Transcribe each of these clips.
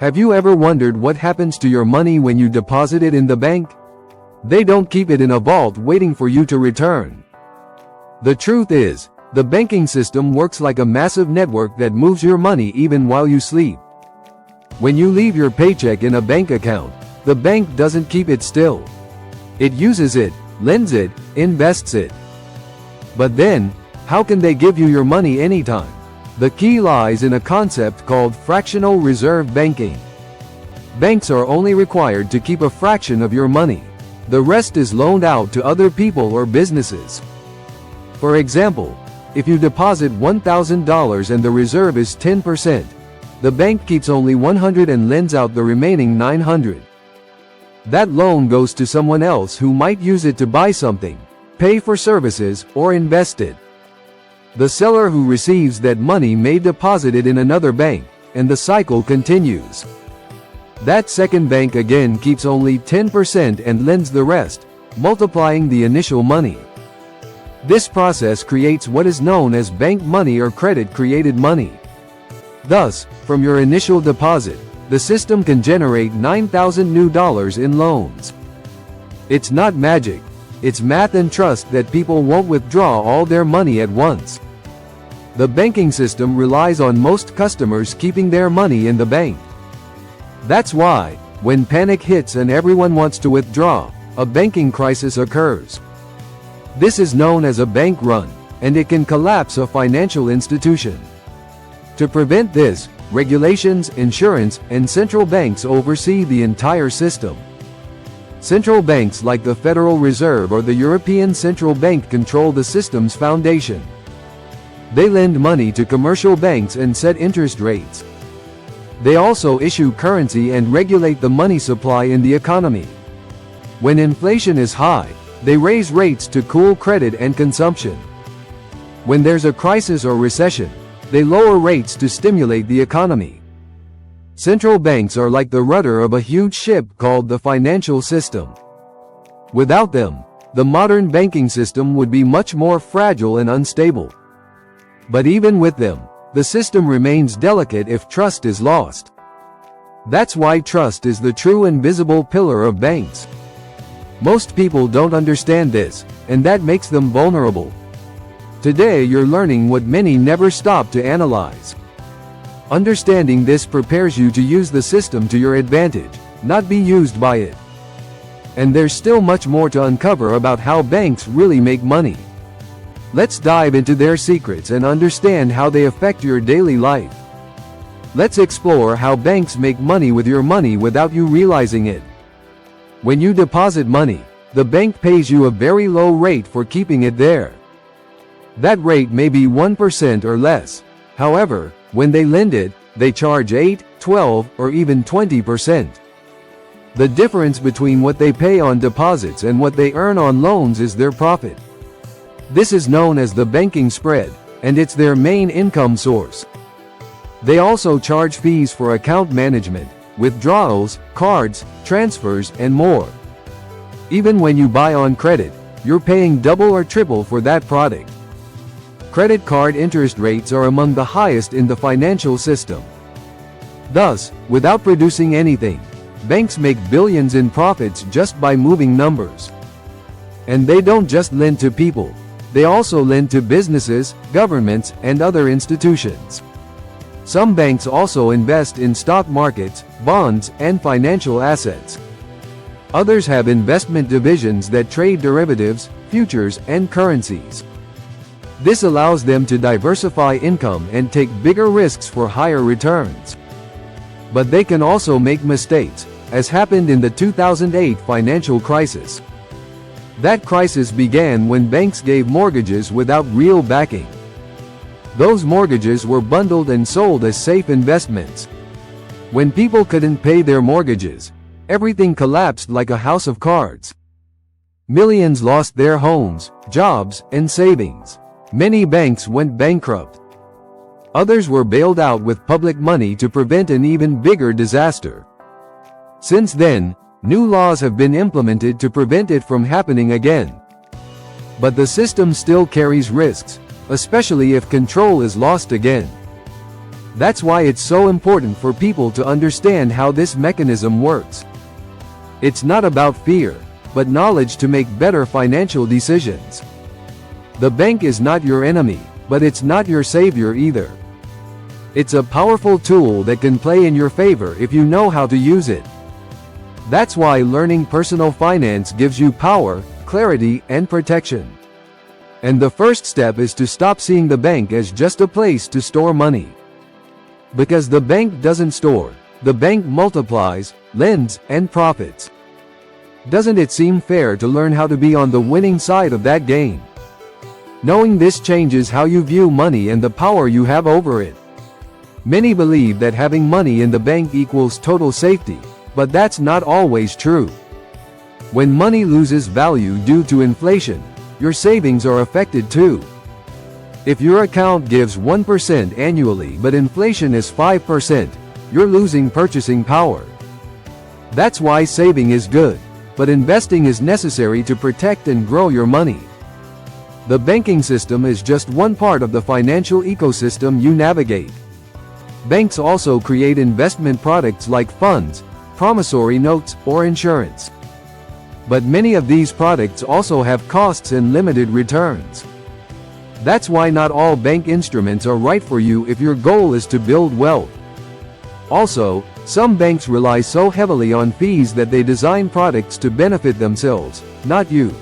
Have you ever wondered what happens to your money when you deposit it in the bank? They don't keep it in a vault waiting for you to return. The truth is, the banking system works like a massive network that moves your money even while you sleep. When you leave your paycheck in a bank account, the bank doesn't keep it still. It uses it, lends it, invests it. But then, how can they give you your money anytime? The key lies in a concept called fractional reserve banking. Banks are only required to keep a fraction of your money. The rest is loaned out to other people or businesses. For example, if you deposit $1,000 and the reserve is 10%, the bank keeps only $100 and lends out the remaining $900. That loan goes to someone else who might use it to buy something, pay for services, or invest it. The seller who receives that money may deposit it in another bank, and the cycle continues. That second bank again keeps only 10% and lends the rest, multiplying the initial money. This process creates what is known as bank money or credit-created money. Thus, from your initial deposit, the system can generate $9,000 new in loans. It's not magic. It's math and trust that people won't withdraw all their money at once. The banking system relies on most customers keeping their money in the bank. That's why, when panic hits and everyone wants to withdraw, a banking crisis occurs. This is known as a bank run, and it can collapse a financial institution. To prevent this, regulations, insurance, and central banks oversee the entire system. Central banks like the Federal Reserve or the European Central Bank control the system's foundation. They lend money to commercial banks and set interest rates. They also issue currency and regulate the money supply in the economy. When inflation is high, they raise rates to cool credit and consumption. When there's a crisis or recession, they lower rates to stimulate the economy. Central banks are like the rudder of a huge ship called the financial system. Without them, the modern banking system would be much more fragile and unstable. But even with them, the system remains delicate if trust is lost. That's why trust is the true invisible pillar of banks. Most people don't understand this, and that makes them vulnerable. Today you're learning what many never stop to analyze. Understanding this prepares you to use the system to your advantage, not be used by it. And there's still much more to uncover about how banks really make money. Let's dive into their secrets and understand how they affect your daily life. Let's explore how banks make money with your money without you realizing it. When you deposit money, the bank pays you a very low rate for keeping it there. That rate may be 1% or less. However, when they lend it, they charge 8, 12, or even 20%. The difference between what they pay on deposits and what they earn on loans is their profit. This is known as the banking spread, and it's their main income source. They also charge fees for account management, withdrawals, cards, transfers, and more. Even when you buy on credit, you're paying double or triple for that product. Credit card interest rates are among the highest in the financial system. Thus, without producing anything, banks make billions in profits just by moving numbers. And they don't just lend to people. They also lend to businesses, governments, and other institutions. Some banks also invest in stock markets, bonds, and financial assets. Others have investment divisions that trade derivatives, futures, and currencies. This allows them to diversify income and take bigger risks for higher returns. But they can also make mistakes, as happened in the 2008 financial crisis. That crisis began when banks gave mortgages without real backing. Those mortgages were bundled and sold as safe investments. When people couldn't pay their mortgages, everything collapsed like a house of cards. Millions lost their homes, jobs, and savings. Many banks went bankrupt. Others were bailed out with public money to prevent an even bigger disaster. Since then, new laws have been implemented to prevent it from happening again. But the system still carries risks, especially if control is lost again. That's why it's so important for people to understand how this mechanism works. It's not about fear, but knowledge to make better financial decisions. The bank is not your enemy, but it's not your savior either. It's a powerful tool that can play in your favor if you know how to use it. That's why learning personal finance gives you power, clarity, and protection. And the first step is to stop seeing the bank as just a place to store money. Because the bank doesn't store, the bank multiplies, lends, and profits. Doesn't it seem fair to learn how to be on the winning side of that game? Knowing this changes how you view money and the power you have over it. Many believe that having money in the bank equals total safety, but that's not always true. When money loses value due to inflation, your savings are affected too. If your account gives 1% annually but inflation is 5%, you're losing purchasing power. That's why saving is good, but investing is necessary to protect and grow your money. The banking system is just one part of the financial ecosystem you navigate. Banks also create investment products like funds, promissory notes, or insurance. But many of these products also have costs and limited returns. That's why not all bank instruments are right for you if your goal is to build wealth. Also, some banks rely so heavily on fees that they design products to benefit themselves, not you.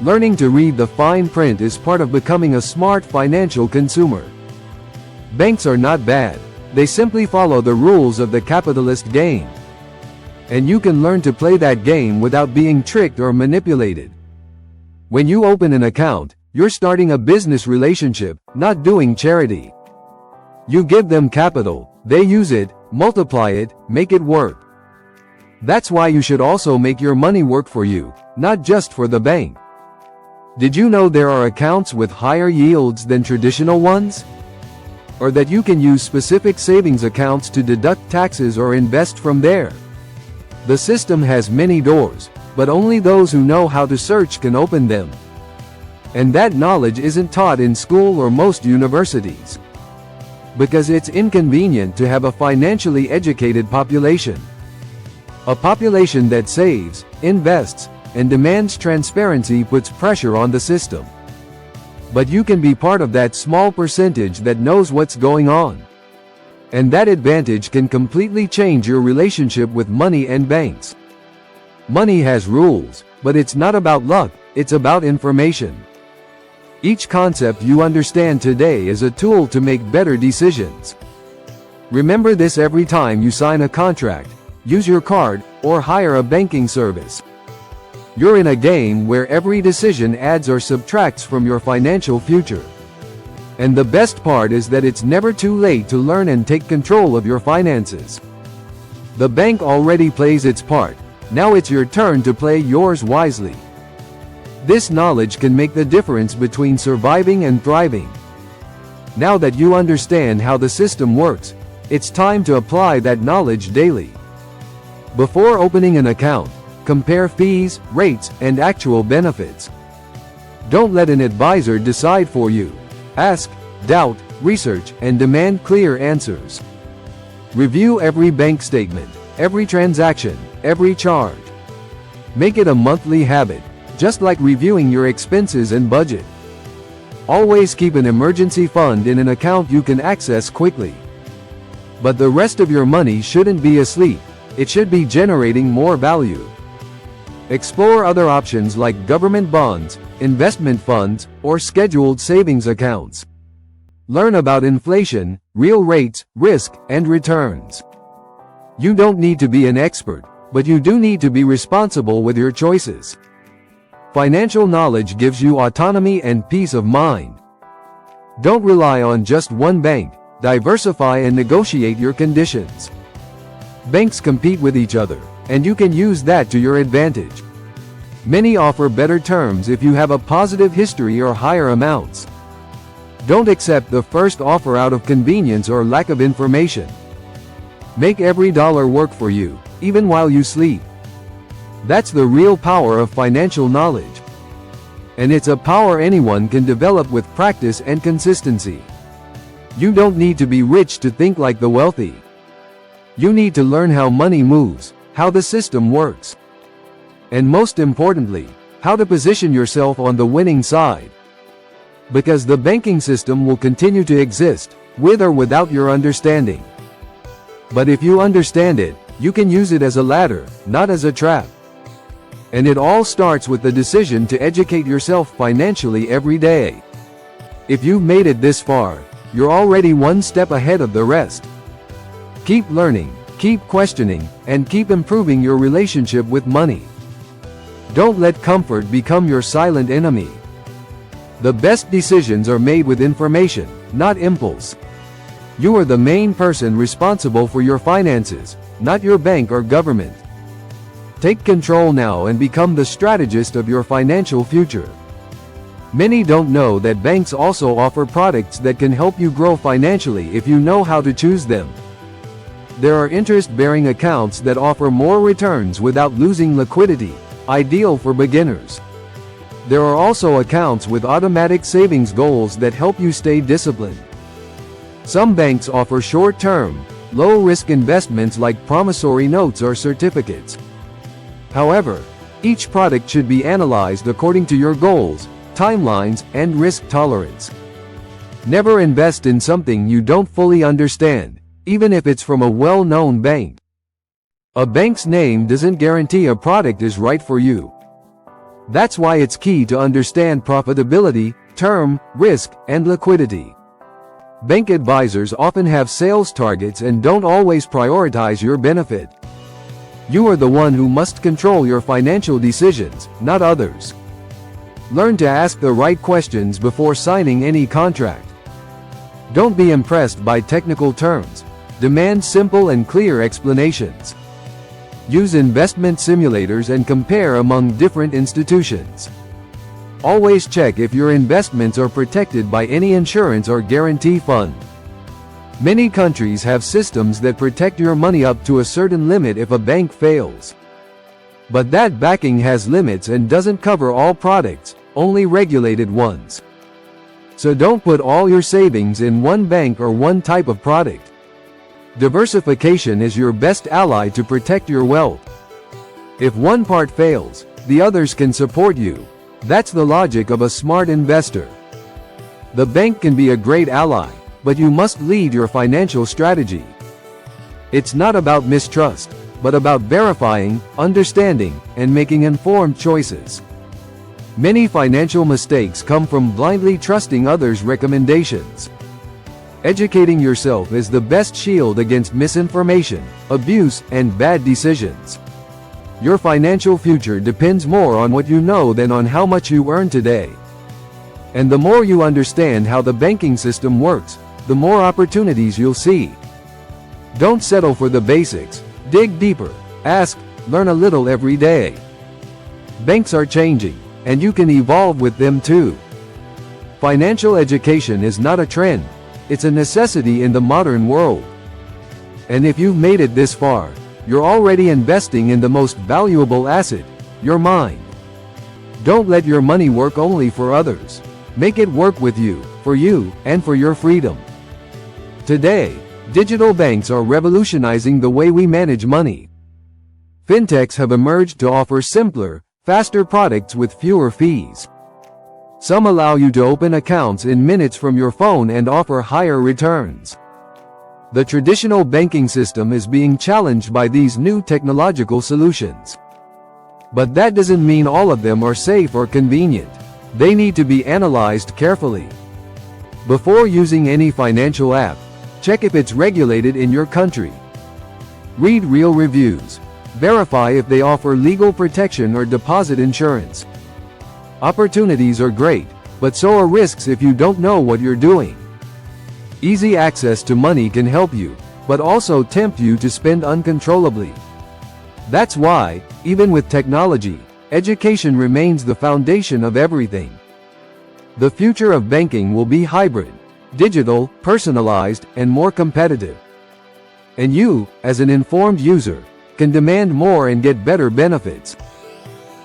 Learning to read the fine print is part of becoming a smart financial consumer. Banks are not bad, they simply follow the rules of the capitalist game. And you can learn to play that game without being tricked or manipulated. When you open an account, you're starting a business relationship, not doing charity. You give them capital, they use it, multiply it, make it work. That's why you should also make your money work for you, not just for the bank. Did you know there are accounts with higher yields than traditional ones? Or that you can use specific savings accounts to deduct taxes or invest from there? The system has many doors, but only those who know how to search can open them. And that knowledge isn't taught in school or most universities. Because it's inconvenient to have a financially educated population. A population that saves, invests, and demands transparency puts pressure on the system. But you can be part of that small percentage that knows what's going on. And that advantage can completely change your relationship with money and banks. Money has rules, but it's not about luck, it's about information. Each concept you understand today is a tool to make better decisions. Remember this every time you sign a contract, use your card, or hire a banking service. You're in a game where every decision adds or subtracts from your financial future. And the best part is that it's never too late to learn and take control of your finances. The bank already plays its part, now it's your turn to play yours wisely. This knowledge can make the difference between surviving and thriving. Now that you understand how the system works, it's time to apply that knowledge daily. Before opening an account, compare fees, rates, and actual benefits. Don't let an advisor decide for you. Ask, doubt, research, and demand clear answers. Review every bank statement, every transaction, every charge. Make it a monthly habit, just like reviewing your expenses and budget. Always keep an emergency fund in an account you can access quickly. But the rest of your money shouldn't be asleep, it should be generating more value. Explore other options like government bonds, investment funds, or scheduled savings accounts. Learn about inflation, real rates, risk, and returns. You don't need to be an expert, but you do need to be responsible with your choices. Financial knowledge gives you autonomy and peace of mind. Don't rely on just one bank, diversify and negotiate your conditions. Banks compete with each other, and you can use that to your advantage. Many offer better terms if you have a positive history or higher amounts. Don't accept the first offer out of convenience or lack of information. Make every dollar work for you, even while you sleep. That's the real power of financial knowledge. And it's a power anyone can develop with practice and consistency. You don't need to be rich to think like the wealthy. You need to learn how money moves, how the system works, and most importantly, how to position yourself on the winning side. Because the banking system will continue to exist, with or without your understanding. But if you understand it, you can use it as a ladder, not as a trap. And it all starts with the decision to educate yourself financially every day. If you've made it this far, you're already one step ahead of the rest. Keep learning, keep questioning, and keep improving your relationship with money. Don't let comfort become your silent enemy. The best decisions are made with information, not impulse. You are the main person responsible for your finances, not your bank or government. Take control now and become the strategist of your financial future. Many don't know that banks also offer products that can help you grow financially if you know how to choose them. There are interest-bearing accounts that offer more returns without losing liquidity, ideal for beginners. There are also accounts with automatic savings goals that help you stay disciplined. Some banks offer short-term, low-risk investments like promissory notes or certificates. However, each product should be analyzed according to your goals, timelines, and risk tolerance. Never invest in something you don't fully understand, even if it's from a well-known bank. A bank's name doesn't guarantee a product is right for you. That's why it's key to understand profitability, term, risk, and liquidity. Bank advisors often have sales targets and don't always prioritize your benefit. You are the one who must control your financial decisions, not others. Learn to ask the right questions before signing any contract. Don't be impressed by technical terms. Demand simple and clear explanations. Use investment simulators and compare among different institutions. Always check if your investments are protected by any insurance or guarantee fund. Many countries have systems that protect your money up to a certain limit if a bank fails. But that backing has limits and doesn't cover all products, only regulated ones. So don't put all your savings in one bank or one type of product. Diversification is your best ally to protect your wealth. If one part fails, the others can support you. That's the logic of a smart investor. The bank can be a great ally, but you must lead your financial strategy. It's not about mistrust, but about verifying, understanding, and making informed choices. Many financial mistakes come from blindly trusting others' recommendations. Educating yourself is the best shield against misinformation, abuse, and bad decisions. Your financial future depends more on what you know than on how much you earn today. And the more you understand how the banking system works, the more opportunities you'll see. Don't settle for the basics. Dig deeper. Ask, learn a little every day. Banks are changing, and you can evolve with them too. Financial education is not a trend. It's a necessity in the modern world. And if you've made it this far, you're already investing in the most valuable asset, your mind. Don't let your money work only for others. Make it work with you, and for your freedom. Today, digital banks are revolutionizing the way we manage money. Fintechs have emerged to offer simpler, faster products with fewer fees. Some allow you to open accounts in minutes from your phone and offer higher returns. The traditional banking system is being challenged by these new technological solutions. But that doesn't mean all of them are safe or convenient. They need to be analyzed carefully. Before using any financial app, check if it's regulated in your country. Read real reviews. Verify if they offer legal protection or deposit insurance. Opportunities are great, but so are risks if you don't know what you're doing. Easy access to money can help you, but also tempt you to spend uncontrollably. That's why, even with technology, education remains the foundation of everything. The future of banking will be hybrid, digital, personalized, and more competitive. And you, as an informed user, can demand more and get better benefits.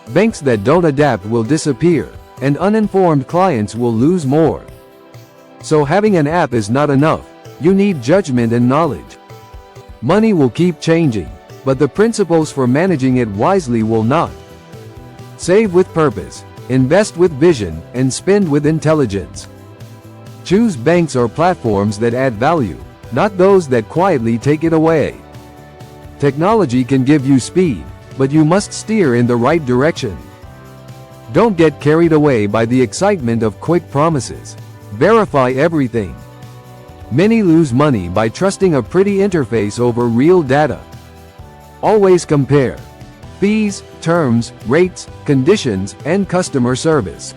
Banks that don't adapt will disappear, and uninformed clients will lose more. So having an app is not enough. You need judgment and knowledge. Money will keep changing, but the principles for managing it wisely will not. Save with purpose, invest with vision, and spend with intelligence. Choose banks or platforms that add value, not those that quietly take it away. Technology can give you speed, but you must steer in the right direction. Don't get carried away by the excitement of quick promises. Verify everything. Many lose money by trusting a pretty interface over real data. Always compare fees, terms, rates, conditions, and customer service.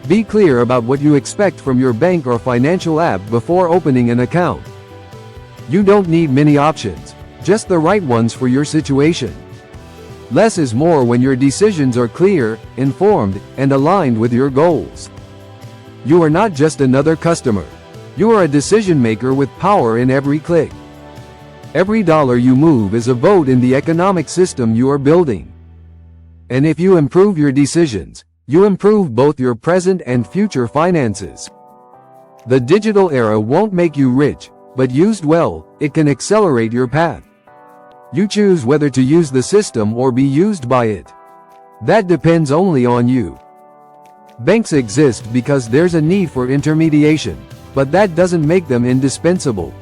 Be clear about what you expect from your bank or financial app before opening an account. You don't need many options, just the right ones for your situation. Less is more when your decisions are clear, informed, and aligned with your goals. You are not just another customer. You are a decision maker with power in every click. Every dollar you move is a vote in the economic system you are building. And if you improve your decisions, you improve both your present and future finances. The digital era won't make you rich, but used well, it can accelerate your path. You choose whether to use the system or be used by it. That depends only on you. Banks exist because there's a need for intermediation, but that doesn't make them indispensable.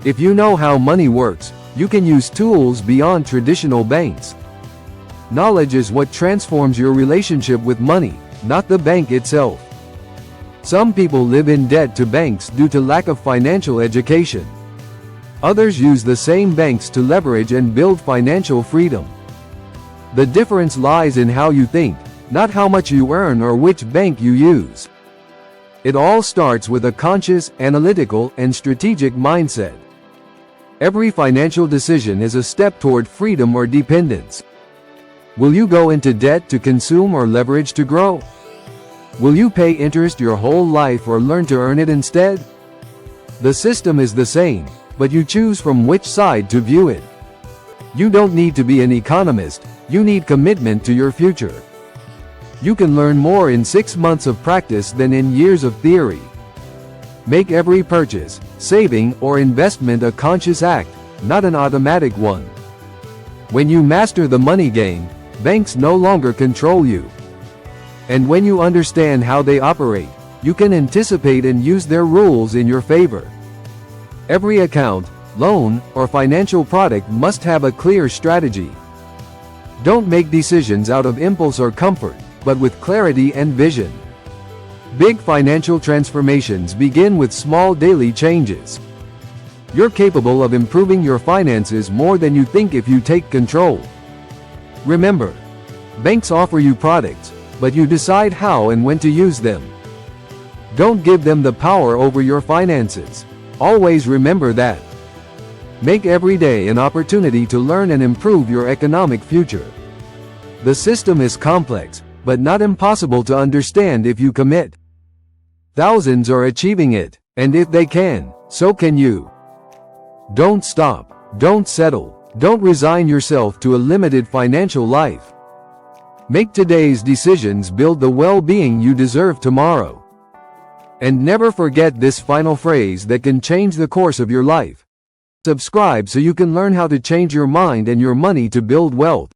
If you know how money works, you can use tools beyond traditional banks. Knowledge is what transforms your relationship with money, not the bank itself. Some people live in debt to banks due to lack of financial education. Others use the same banks to leverage and build financial freedom. The difference lies in how you think, not how much you earn or which bank you use. It all starts with a conscious, analytical, and strategic mindset. Every financial decision is a step toward freedom or dependence. Will you go into debt to consume or leverage to grow? Will you pay interest your whole life or learn to earn it instead? The system is the same, but you choose from which side to view it. You don't need to be an economist, you need commitment to your future. You can learn more in 6 months of practice than in years of theory. Make every purchase, saving, or investment a conscious act, not an automatic one. When you master the money game, banks no longer control you. And when you understand how they operate, you can anticipate and use their rules in your favor. Every account, loan, or financial product must have a clear strategy. Don't make decisions out of impulse or comfort, but with clarity and vision. Big financial transformations begin with small daily changes. You're capable of improving your finances more than you think if you take control. Remember, banks offer you products, but you decide how and when to use them. Don't give them the power over your finances. Always remember that. Make every day an opportunity to learn and improve your economic future. The system is complex, but not impossible to understand if you commit. Thousands are achieving it, and if they can, so can you. Don't stop, don't settle, don't resign yourself to a limited financial life. Make today's decisions build the well-being you deserve tomorrow. And never forget this final phrase that can change the course of your life. Subscribe so you can learn how to change your mind and your money to build wealth.